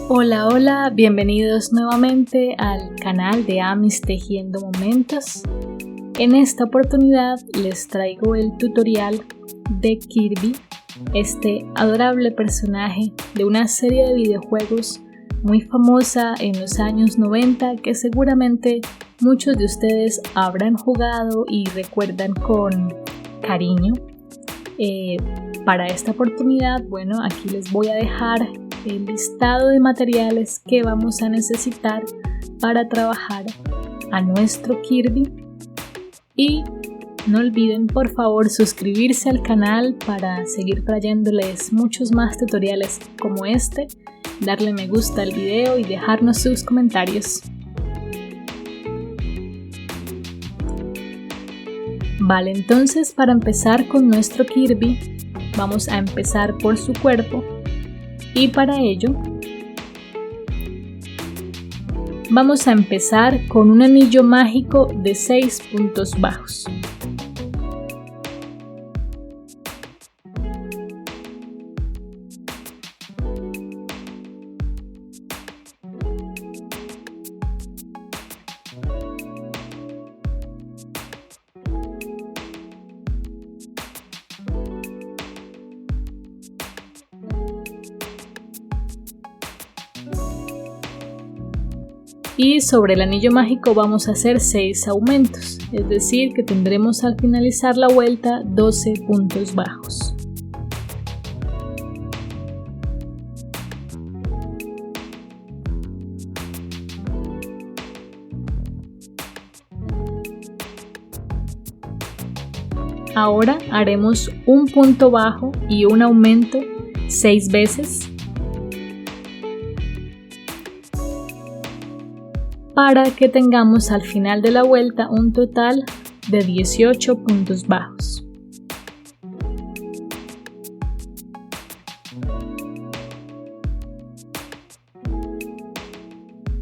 Hola, hola, bienvenidos nuevamente al canal de Amis Tejiendo Momentos. En esta oportunidad les traigo el tutorial de Kirby, este adorable personaje de una serie de videojuegos muy famosa en los años 90 que seguramente muchos de ustedes habrán jugado y recuerdan con cariño. Para esta oportunidad, bueno, aquí les voy a dejar el listado de materiales que vamos a necesitar para trabajar a nuestro Kirby. Y no olviden por favor suscribirse al canal para seguir trayéndoles muchos más tutoriales como este, darle me gusta al video y dejarnos sus comentarios. Vale, entonces para empezar con nuestro Kirby vamos a empezar por su cuerpo. Y para ello vamos a empezar con un anillo mágico de 6 puntos bajos. Y sobre el anillo mágico vamos a hacer 6 aumentos, es decir que tendremos al finalizar la vuelta 12 puntos bajos. Ahora haremos un punto bajo y un aumento 6 veces. Para que tengamos al final de la vuelta un total de 18 puntos bajos.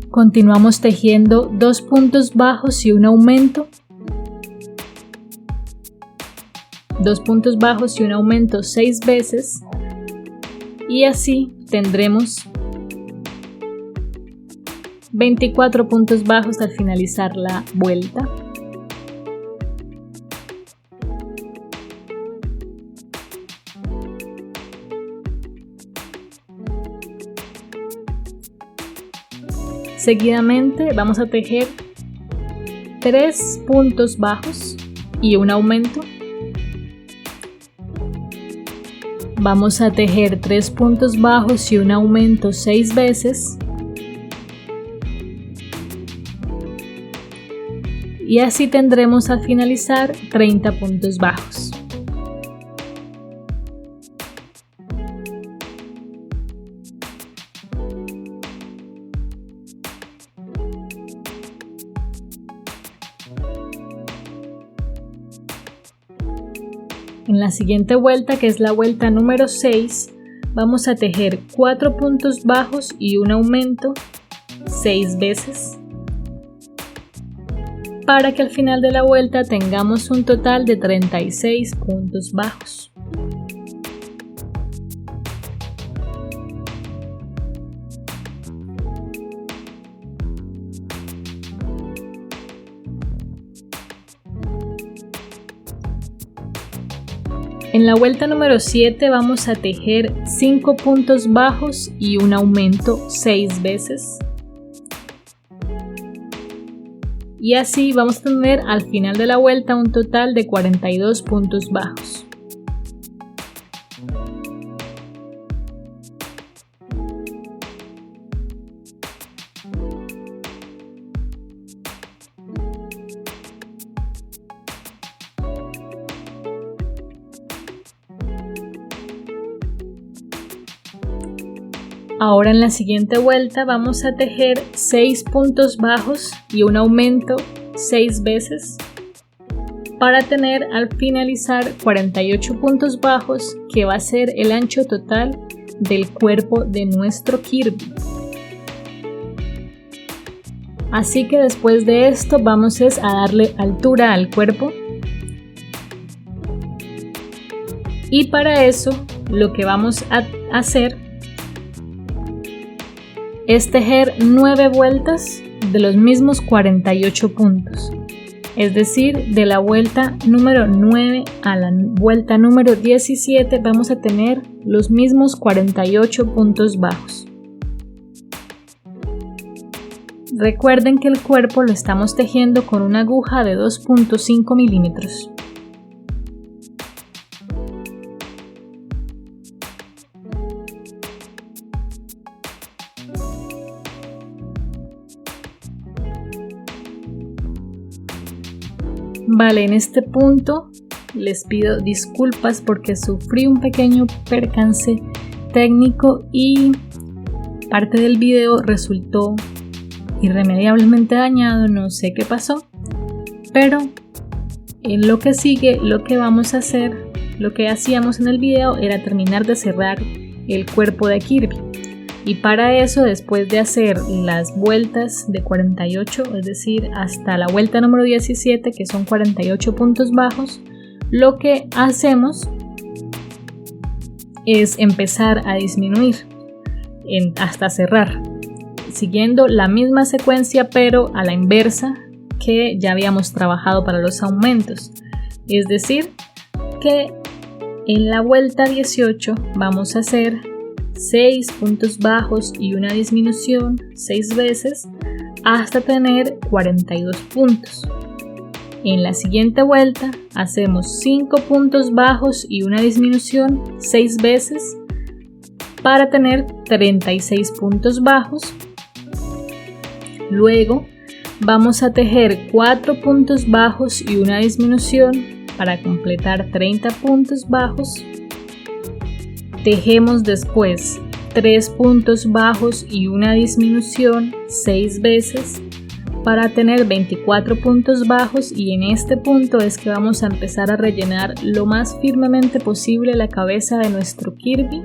Continuamos tejiendo 2 puntos bajos y un aumento. 2 puntos bajos y un aumento 6 veces. Y así tendremos 24 puntos bajos al finalizar la vuelta. Seguidamente vamos a tejer 3 puntos bajos y un aumento. Vamos a tejer 3 puntos bajos y un aumento 6 veces. Y así tendremos al finalizar 30 puntos bajos. En la siguiente vuelta, que es la vuelta número 6, vamos a tejer 4 puntos bajos y un aumento 6 veces. Para que al final de la vuelta tengamos un total de 36 puntos bajos. En la vuelta número 7 vamos a tejer 5 puntos bajos y un aumento 6 veces. Y así vamos a tener al final de la vuelta un total de 42 puntos bajos. Ahora en la siguiente vuelta vamos a tejer 6 puntos bajos y un aumento 6 veces para tener al finalizar 48 puntos bajos, que va a ser el ancho total del cuerpo de nuestro Kirby. Así que después de esto vamos a darle altura al cuerpo. Y para eso lo que vamos a hacer es tejer 9 vueltas de los mismos 48 puntos. Es decir, de la vuelta número 9 a la vuelta número 17 vamos a tener los mismos 48 puntos bajos. Recuerden que el cuerpo lo estamos tejiendo con una aguja de 2.5 milímetros. Vale, en este punto les pido disculpas porque sufrí un pequeño percance técnico y parte del video resultó irremediablemente dañado, no sé qué pasó, pero en lo que sigue, lo que vamos a hacer, lo que hacíamos en el video era terminar de cerrar el cuerpo de Kirby. Y para eso, después de hacer las vueltas de 48, es decir, hasta la vuelta número 17, que son 48 puntos bajos, lo que hacemos es empezar a disminuir hasta cerrar, siguiendo la misma secuencia pero a la inversa que ya habíamos trabajado para los aumentos. Es decir, que en la vuelta 18 vamos a hacer 6 puntos bajos y una disminución 6 veces hasta tener 42 puntos. En la siguiente vuelta hacemos 5 puntos bajos y una disminución 6 veces para tener 36 puntos bajos. Luego vamos a tejer 4 puntos bajos y una disminución para completar 30 puntos bajos. Tejemos después 3 puntos bajos y una disminución 6 veces para tener 24 puntos bajos, y en este punto es que vamos a empezar a rellenar lo más firmemente posible la cabeza de nuestro Kirby,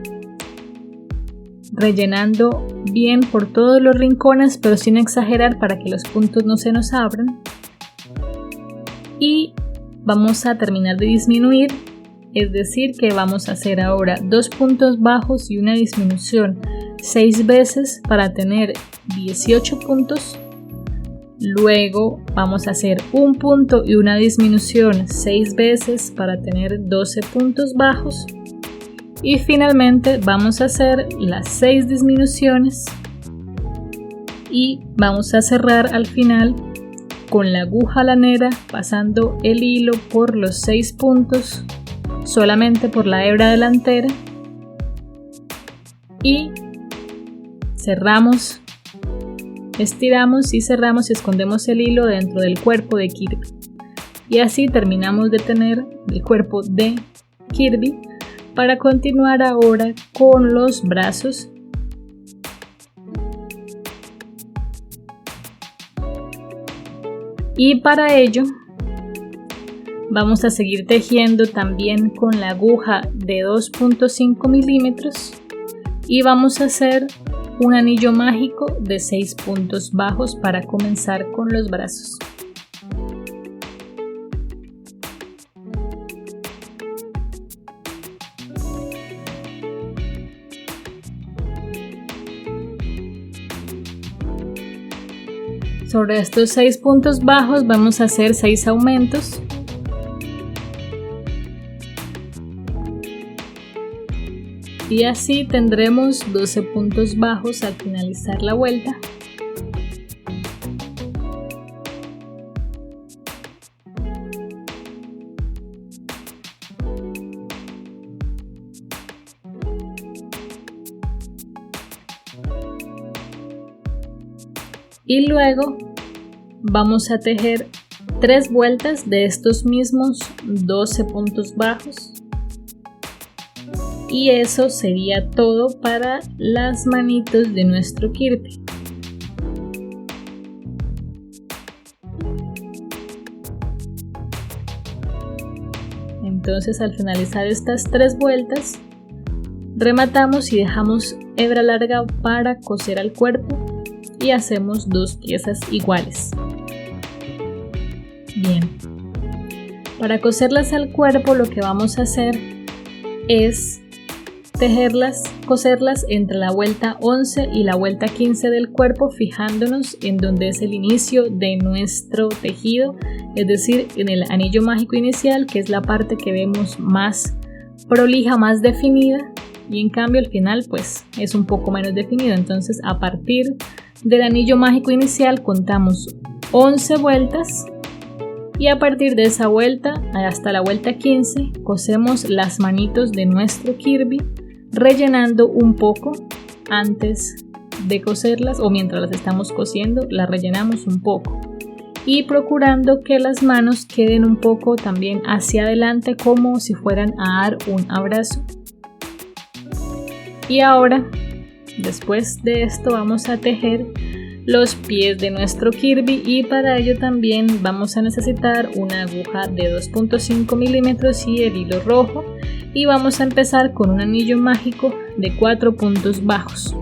rellenando bien por todos los rincones pero sin exagerar para que los puntos no se nos abran. Y vamos a terminar de disminuir. Es decir, que vamos a hacer ahora 2 puntos bajos y una disminución 6 veces para tener 18 puntos. Luego vamos a hacer un punto y una disminución 6 veces para tener 12 puntos bajos. Y finalmente vamos a hacer las 6 disminuciones y vamos a cerrar al final con la aguja lanera pasando el hilo por los 6 puntos solamente por la hebra delantera, y cerramos, estiramos y cerramos y escondemos el hilo dentro del cuerpo de Kirby, y así terminamos de tener el cuerpo de Kirby. Para continuar ahora con los brazos, y para ello vamos a seguir tejiendo también con la aguja de 2.5 milímetros y vamos a hacer un anillo mágico de 6 puntos bajos para comenzar con los brazos. Sobre estos 6 puntos bajos vamos a hacer 6 aumentos. Y así tendremos 12 puntos bajos al finalizar la vuelta. Y luego vamos a tejer 3 vueltas de estos mismos 12 puntos bajos. Y eso sería todo para las manitos de nuestro Kirby. Entonces, al finalizar estas 3 vueltas, rematamos y dejamos hebra larga para coser al cuerpo y hacemos 2 piezas iguales. Bien, para coserlas al cuerpo lo que vamos a hacer es coserlas entre la vuelta 11 y la vuelta 15 del cuerpo, fijándonos en donde es el inicio de nuestro tejido, es decir, en el anillo mágico inicial, que es la parte que vemos más prolija, más definida, y en cambio al final pues es un poco menos definido. Entonces, a partir del anillo mágico inicial contamos 11 vueltas y a partir de esa vuelta hasta la vuelta 15 cosemos las manitos de nuestro Kirby, rellenando un poco antes de coserlas, o mientras las estamos cosiendo las rellenamos un poco y procurando que las manos queden un poco también hacia adelante, como si fueran a dar un abrazo. Y ahora, después de esto, vamos a tejer los pies de nuestro Kirby, y para ello también vamos a necesitar una aguja de 2.5 milímetros y el hilo rojo, y vamos a empezar con un anillo mágico de 4 puntos bajos.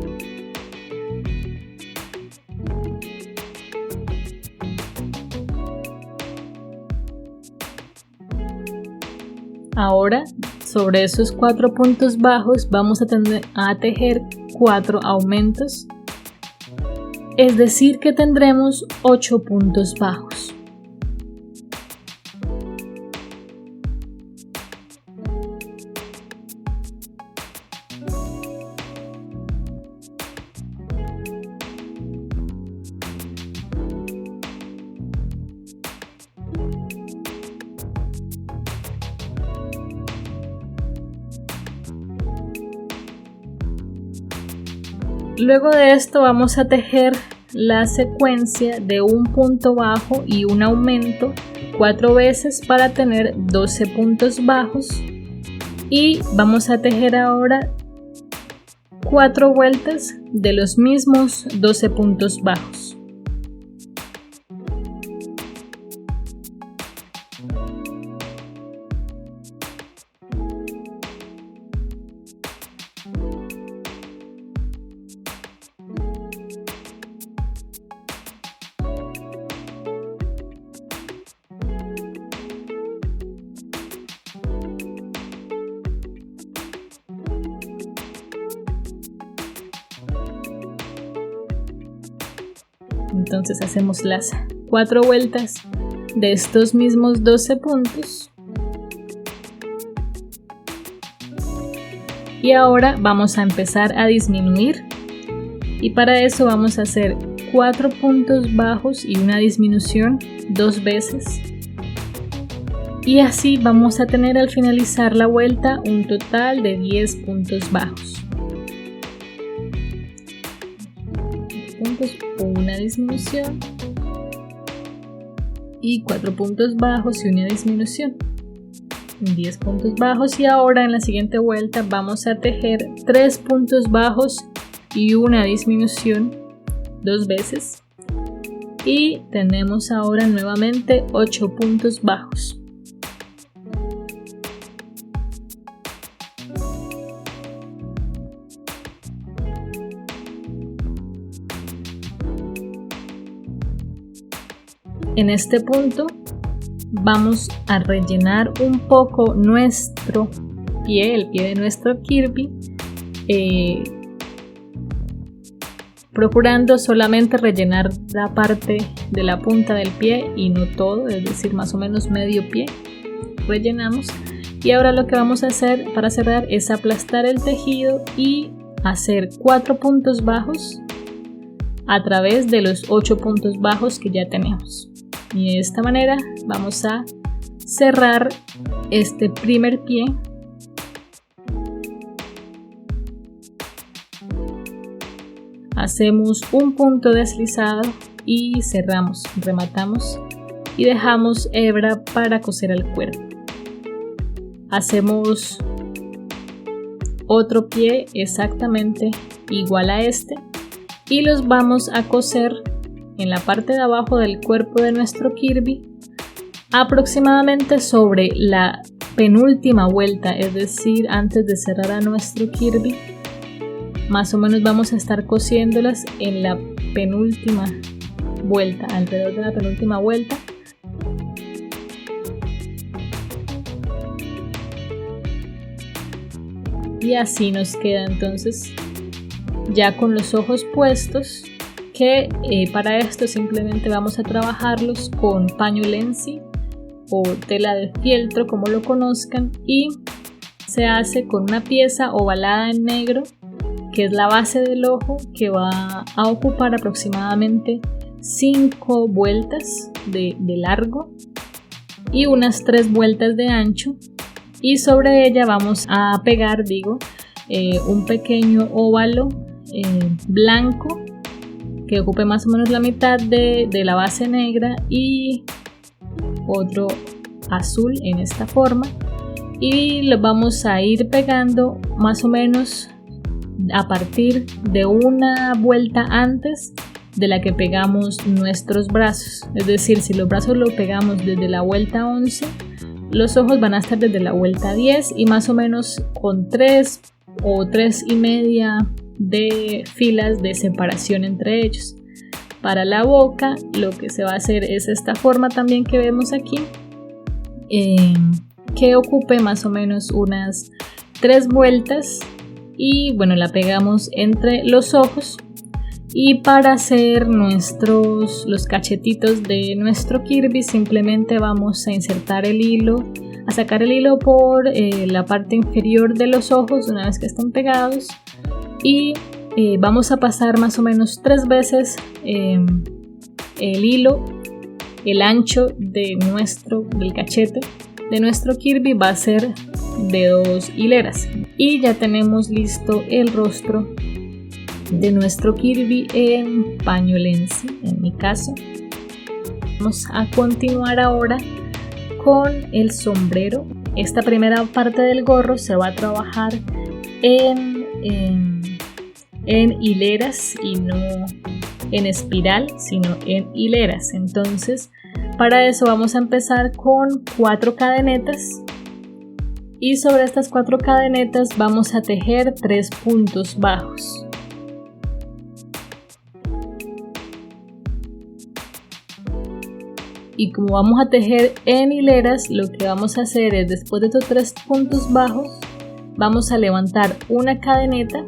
Ahora, sobre esos 4 puntos bajos vamos a tejer 4 aumentos, es decir que tendremos 8 puntos bajos. Luego de esto vamos a tejer la secuencia de un punto bajo y un aumento 4 veces para tener 12 puntos bajos, y vamos a tejer ahora 4 vueltas de los mismos 12 puntos bajos. Entonces hacemos las 4 vueltas de estos mismos 12 puntos. Y ahora vamos a empezar a disminuir. Y para eso vamos a hacer 4 puntos bajos y una disminución 2 veces. Y así vamos a tener al finalizar la vuelta un total de 10 puntos bajos. Una disminución y 4 puntos bajos y una disminución, 10 puntos bajos. Y ahora en la siguiente vuelta vamos a tejer 3 puntos bajos y una disminución 2 veces, y tenemos ahora nuevamente 8 puntos bajos. En este punto vamos a rellenar un poco nuestro pie, el pie de nuestro Kirby, procurando solamente rellenar la parte de la punta del pie y no todo, es decir, más o menos medio pie rellenamos. Y ahora lo que vamos a hacer para cerrar es aplastar el tejido y hacer 4 puntos bajos a través de los 8 puntos bajos que ya tenemos. Y de esta manera vamos a cerrar este primer pie. Hacemos un punto deslizado y cerramos, rematamos y dejamos hebra para coser el cuerpo. Hacemos otro pie exactamente igual a este y los vamos a coser en la parte de abajo del cuerpo de nuestro Kirby, aproximadamente sobre la penúltima vuelta, es decir, antes de cerrar a nuestro Kirby. Más o menos vamos a estar cosiéndolas en la penúltima vuelta, alrededor de la penúltima vuelta. Y así nos queda entonces ya con los ojos puestos, que para esto simplemente vamos a trabajarlos con paño lenzi o tela de fieltro, como lo conozcan, y se hace con una pieza ovalada en negro, que es la base del ojo, que va a ocupar aproximadamente 5 vueltas de largo y unas 3 vueltas de ancho, y sobre ella vamos a pegar, un pequeño óvalo blanco que ocupe más o menos la mitad de la base negra y otro azul en esta forma, y lo vamos a ir pegando más o menos a partir de una vuelta antes de la que pegamos nuestros brazos. Es decir, si los brazos lo pegamos desde la vuelta 11, los ojos van a estar desde la vuelta 10 y más o menos con 3 o 3 y media de filas de separación entre ellos. Para la boca lo que se va a hacer es esta forma también que vemos aquí, que ocupe más o menos unas 3 vueltas, y bueno, la pegamos entre los ojos. Y para hacer los cachetitos de nuestro Kirby, simplemente vamos a insertar el hilo, a sacar el hilo por la parte inferior de los ojos una vez que estén pegados, y vamos a pasar más o menos 3 veces el hilo. El ancho del cachete de nuestro Kirby va a ser de 2 hileras, y ya tenemos listo el rostro de nuestro Kirby en paño lenzi, en mi caso. Vamos a continuar ahora con el sombrero. Esta primera parte del gorro se va a trabajar en hileras y no en espiral, sino en hileras. Entonces, para eso vamos a empezar con 4 cadenetas, y sobre estas 4 cadenetas vamos a tejer 3 puntos bajos. Y como vamos a tejer en hileras, lo que vamos a hacer es, después de estos 3 puntos bajos, vamos a levantar una cadeneta,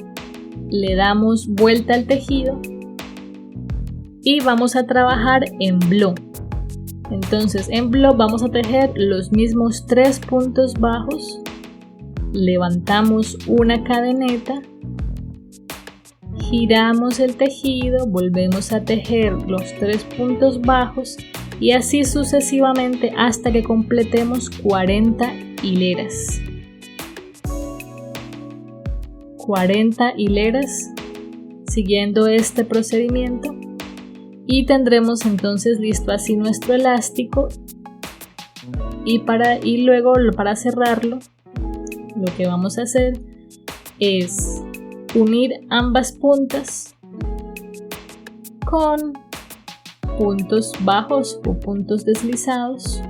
le damos vuelta al tejido y vamos a trabajar en block. Entonces en block vamos a tejer los mismos 3 puntos bajos, levantamos una cadeneta, giramos el tejido, volvemos a tejer los 3 puntos bajos, y así sucesivamente hasta que completemos 40 hileras. 40 hileras siguiendo este procedimiento, y tendremos entonces listo así nuestro elástico. Y luego para cerrarlo, lo que vamos a hacer es unir ambas puntas con puntos bajos o puntos deslizados.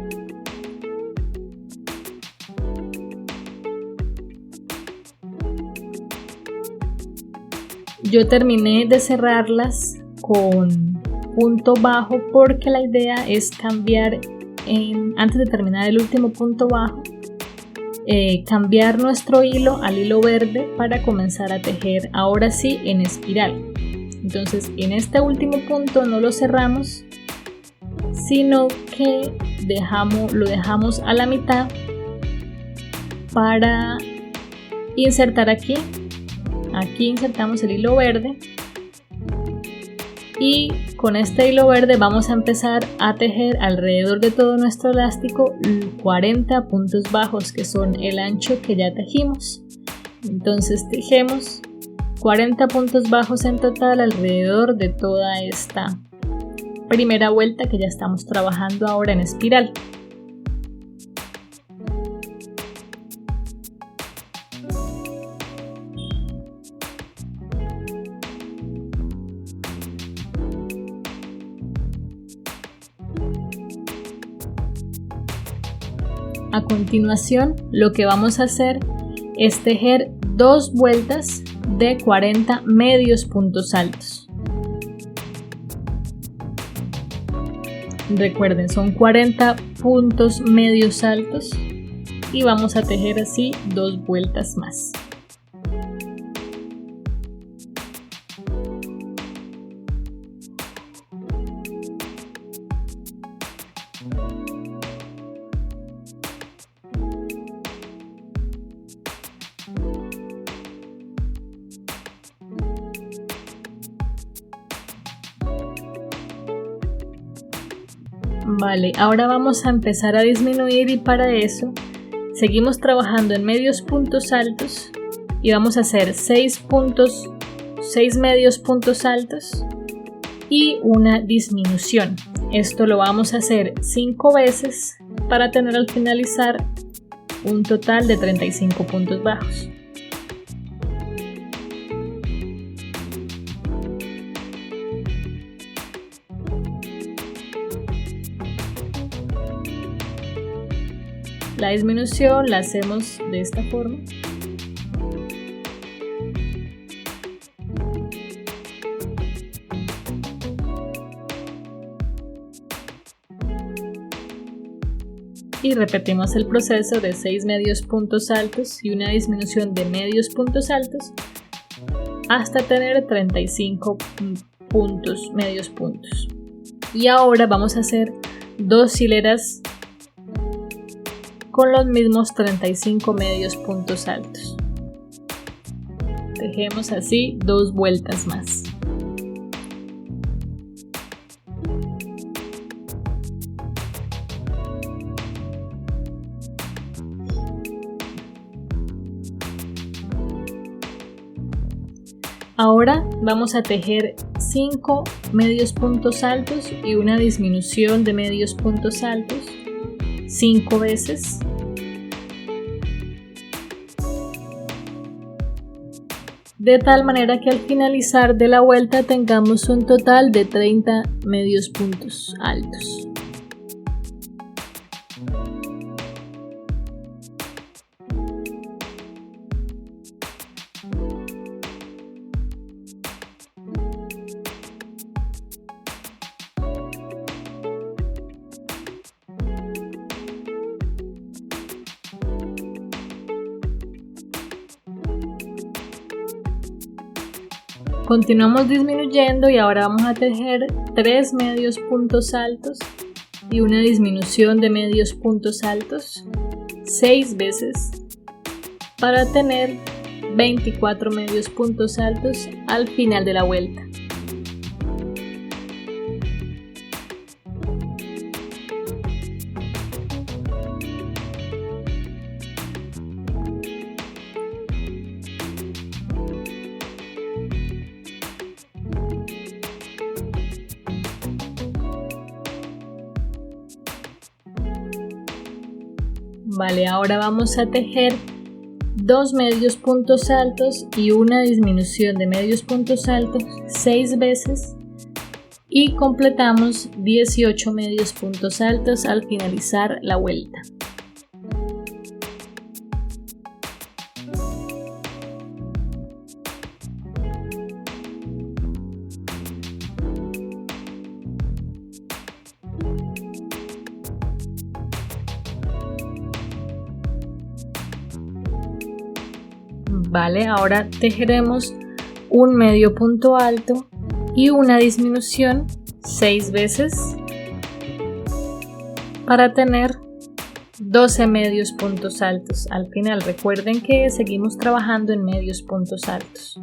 Yo terminé de cerrarlas con punto bajo porque la idea es cambiar antes de terminar el último punto bajo, cambiar nuestro hilo al hilo verde para comenzar a tejer ahora sí en espiral. Entonces en este último punto no lo cerramos, sino que lo dejamos a la mitad para insertar aquí. Aquí insertamos el hilo verde, y con este hilo verde vamos a empezar a tejer alrededor de todo nuestro elástico 40 puntos bajos, que son el ancho que ya tejimos. Entonces tejemos 40 puntos bajos en total alrededor de toda esta primera vuelta que ya estamos trabajando ahora en espiral. A continuación, lo que vamos a hacer es tejer 2 vueltas de 40 medios puntos altos. Recuerden, son 40 puntos medios altos, y vamos a tejer así 2 vueltas más. Vale, ahora vamos a empezar a disminuir y para eso seguimos trabajando en medios puntos altos y vamos a hacer 6 medios puntos altos y una disminución. Esto lo vamos a hacer 5 veces para tener al finalizar un total de 35 puntos bajos. La disminución la hacemos de esta forma. Y repetimos el proceso de 6 medios puntos altos y una disminución de medios puntos altos hasta tener 35 medios puntos. Y ahora vamos a hacer 2 hileras con los mismos 35 medios puntos altos. Tejemos así 2 vueltas más. Ahora vamos a tejer 5 medios puntos altos y una disminución de medios puntos altos 5 veces. De tal manera que al finalizar de la vuelta tengamos un total de 30 medios puntos altos. Continuamos disminuyendo y ahora vamos a tejer 3 medios puntos altos y una disminución de medios puntos altos 6 veces para tener 24 medios puntos altos al final de la vuelta. Vale, ahora vamos a tejer 2 medios puntos altos y una disminución de medios puntos altos 6 veces y completamos 18 medios puntos altos al finalizar la vuelta. Vale, ahora tejeremos un medio punto alto y una disminución 6 veces para tener 12 medios puntos altos al final. Recuerden que seguimos trabajando en medios puntos altos.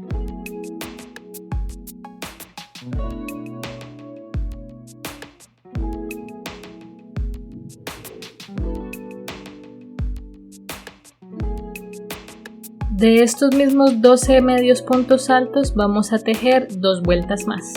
De estos mismos 12 medios puntos altos vamos a tejer 2 vueltas más.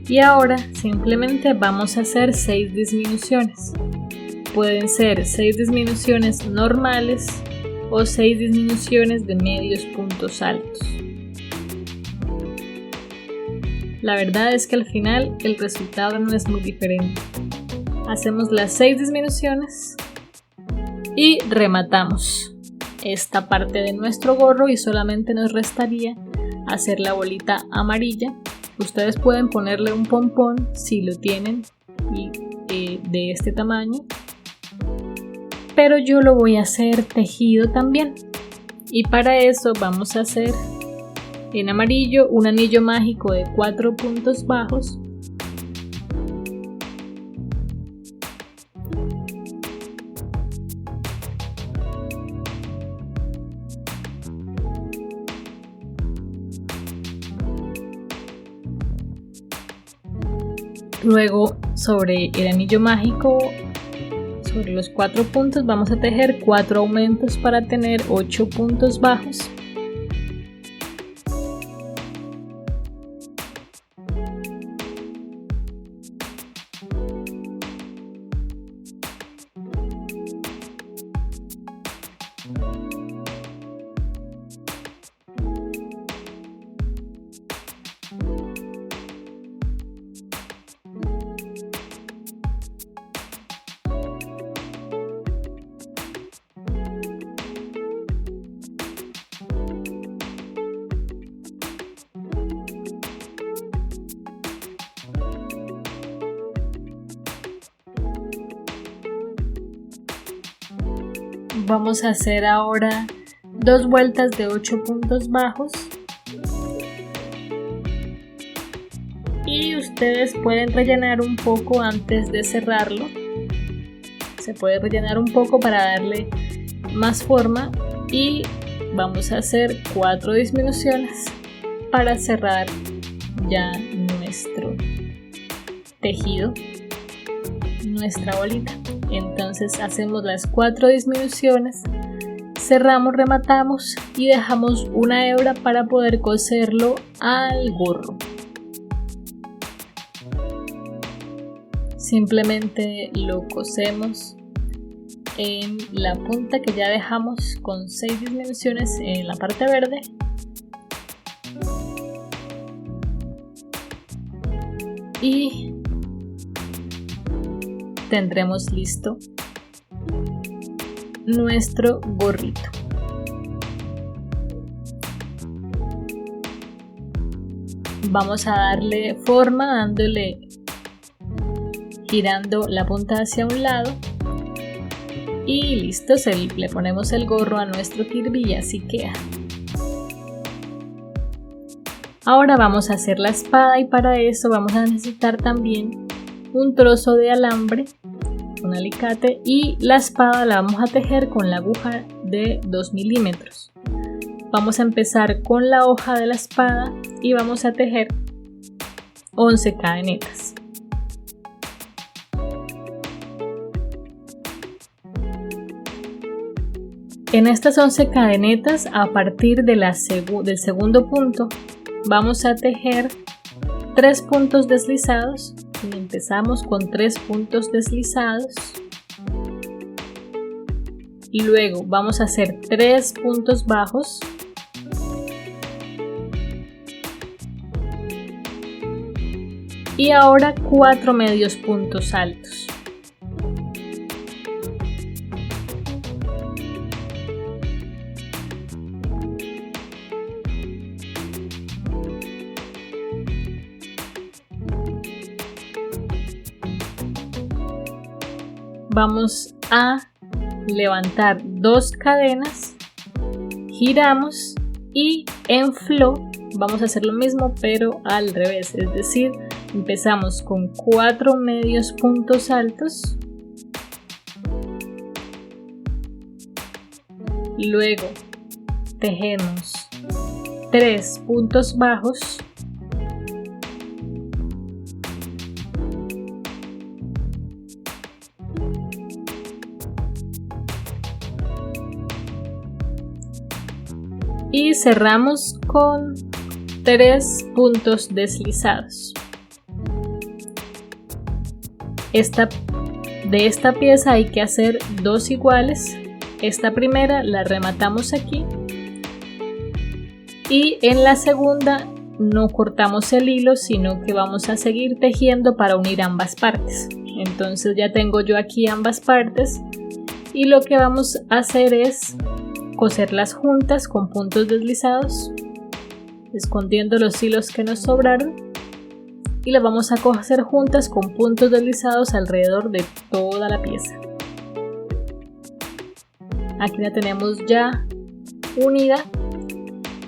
Y ahora simplemente vamos a hacer 6 disminuciones. Pueden ser 6 disminuciones normales o 6 disminuciones de medios puntos altos. La verdad es que al final el resultado no es muy diferente. Hacemos las 6 disminuciones y rematamos esta parte de nuestro gorro y solamente nos restaría hacer la bolita amarilla. Ustedes pueden ponerle un pompón si lo tienen y de este tamaño, pero yo lo voy a hacer tejido también Y para eso vamos a hacer en amarillo un anillo mágico de 4 puntos bajos. Luego sobre el anillo mágico, sobre los 4 puntos, vamos a tejer 4 aumentos para tener 8 puntos bajos. Vamos a hacer ahora 2 vueltas de 8 puntos bajos y ustedes pueden rellenar un poco antes de cerrarlo. Se puede rellenar un poco para darle más forma y vamos a hacer 4 disminuciones para cerrar ya nuestro tejido, nuestra bolita. Entonces hacemos las 4 disminuciones, cerramos, rematamos y dejamos una hebra para poder coserlo al gorro. Simplemente lo cosemos en la punta que ya dejamos con 6 disminuciones en la parte verde. Y tendremos listo nuestro gorrito. Vamos a darle forma girando la punta hacia un lado y listo, le ponemos el gorro a nuestro Kirby y así queda. Ahora vamos a hacer la espada y para eso vamos a necesitar también un trozo de alambre, un alicate, y la espada la vamos a tejer con la aguja de 2 milímetros. Vamos a empezar con la hoja de la espada y vamos a tejer 11 cadenetas. En estas 11 cadenetas, a partir de del segundo punto, vamos a tejer 3 puntos deslizados. Y empezamos con 3 puntos deslizados. Luego vamos a hacer 3 puntos bajos. Y ahora 4 medios puntos altos. Vamos a levantar 2 cadenas, giramos y en flow vamos a hacer lo mismo pero al revés, es decir, empezamos con 4 medios puntos altos, luego tejemos 3 puntos bajos, y cerramos con 3 puntos deslizados. De esta pieza hay que hacer 2 iguales. Esta primera la rematamos aquí y en la segunda no cortamos el hilo, sino que vamos a seguir tejiendo para unir ambas partes. Entonces ya tengo yo aquí ambas partes y lo que vamos a hacer es coserlas juntas con puntos deslizados, escondiendo los hilos que nos sobraron, y las vamos a coser juntas con puntos deslizados alrededor de toda la pieza. Aquí la tenemos ya unida.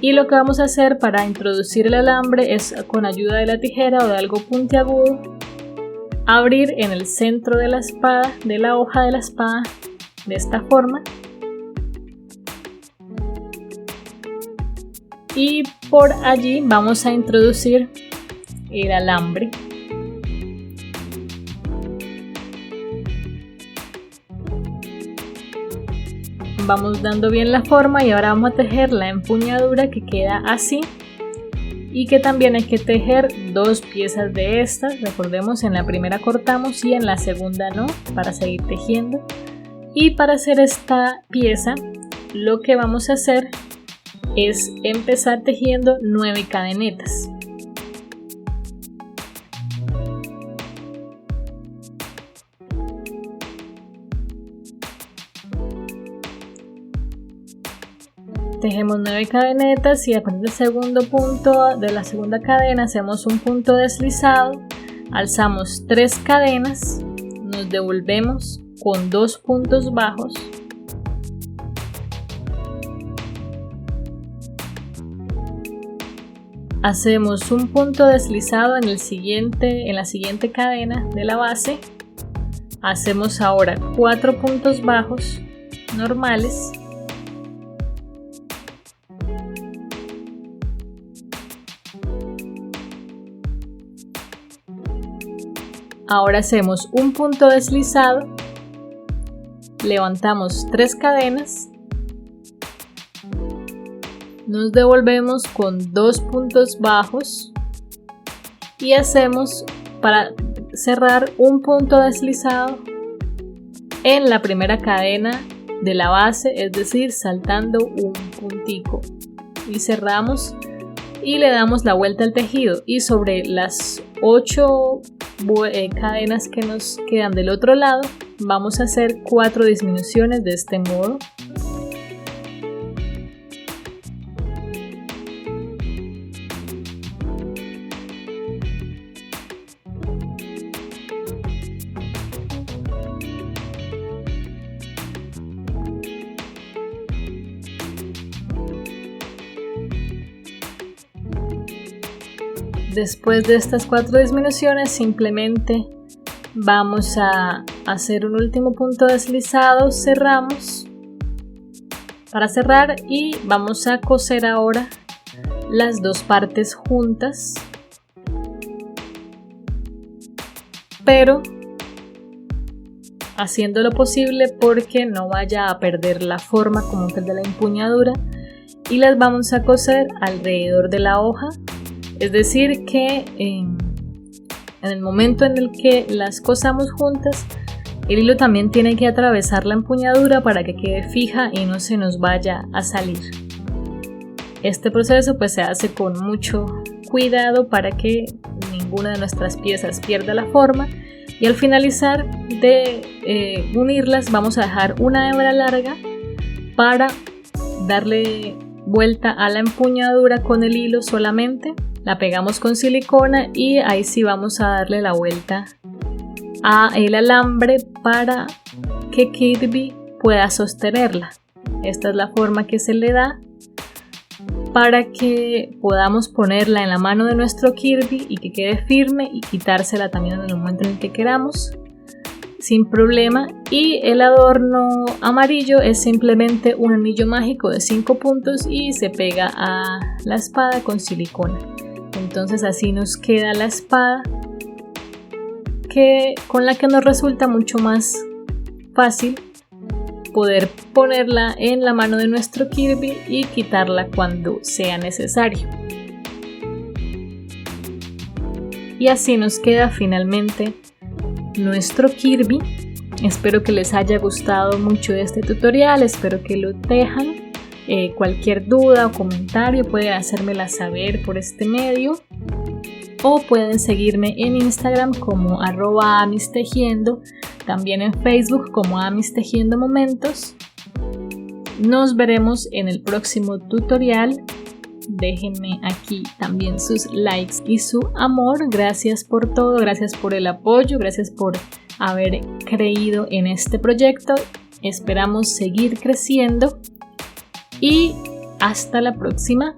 Y lo que vamos a hacer para introducir el alambre es, con ayuda de la tijera o de algo puntiagudo, abrir en el centro de la espada, de la hoja de la espada, de esta forma. Y por allí vamos a introducir el alambre. Vamos dando bien la forma y ahora vamos a tejer la empuñadura que queda así, y que también hay que tejer 2 piezas de estas. Recordemos, en la primera cortamos y en la segunda no, para seguir tejiendo. Y para hacer esta pieza lo que vamos a hacer es empezar tejiendo 9 cadenetas. Tejemos 9 cadenetas y a partir del segundo punto de la segunda cadena hacemos un punto deslizado, alzamos 3 cadenas, nos devolvemos con 2 puntos bajos, hacemos un punto deslizado en la siguiente cadena de la base, hacemos ahora 4 puntos bajos normales, ahora hacemos un punto deslizado, levantamos 3 cadenas, nos devolvemos con 2 puntos bajos y hacemos, para cerrar, un punto deslizado en la primera cadena de la base, es decir, saltando un puntico, y cerramos y le damos la vuelta al tejido. Y sobre las 8 cadenas que nos quedan del otro lado vamos a hacer 4 disminuciones de este modo. Después de estas 4 disminuciones simplemente vamos a hacer un último punto deslizado, cerramos para cerrar y vamos a coser ahora las 2 partes juntas, pero haciendo lo posible porque no vaya a perder la forma como que de la empuñadura, y las vamos a coser alrededor de la hoja. Es decir que en el momento en el que las cosamos juntas, el hilo también tiene que atravesar la empuñadura para que quede fija y no se nos vaya a salir. Este proceso pues se hace con mucho cuidado para que ninguna de nuestras piezas pierda la forma, y al finalizar de unirlas vamos a dejar una hebra larga para darle vuelta a la empuñadura con el hilo solamente. La pegamos con silicona y ahí sí vamos a darle la vuelta a el alambre para que Kirby pueda sostenerla. Esta es la forma que se le da para que podamos ponerla en la mano de nuestro Kirby y que quede firme y quitársela también en el momento en el que queramos sin problema. Y el adorno amarillo es simplemente un anillo mágico de 5 puntos y se pega a la espada con silicona. Entonces así nos queda la espada, con la que nos resulta mucho más fácil poder ponerla en la mano de nuestro Kirby y quitarla cuando sea necesario. Y así nos queda finalmente nuestro Kirby. Espero que les haya gustado mucho este tutorial, espero que lo tejan. Cualquier duda o comentario pueden hacérmela saber por este medio, o pueden seguirme en Instagram como @amistejiendo, también en Facebook como Amistejiendo Momentos. Nos veremos en el próximo tutorial. Déjenme aquí también sus likes y su amor. Gracias por todo, gracias por el apoyo, gracias por haber creído en este proyecto. Esperamos seguir creciendo y Hasta la próxima.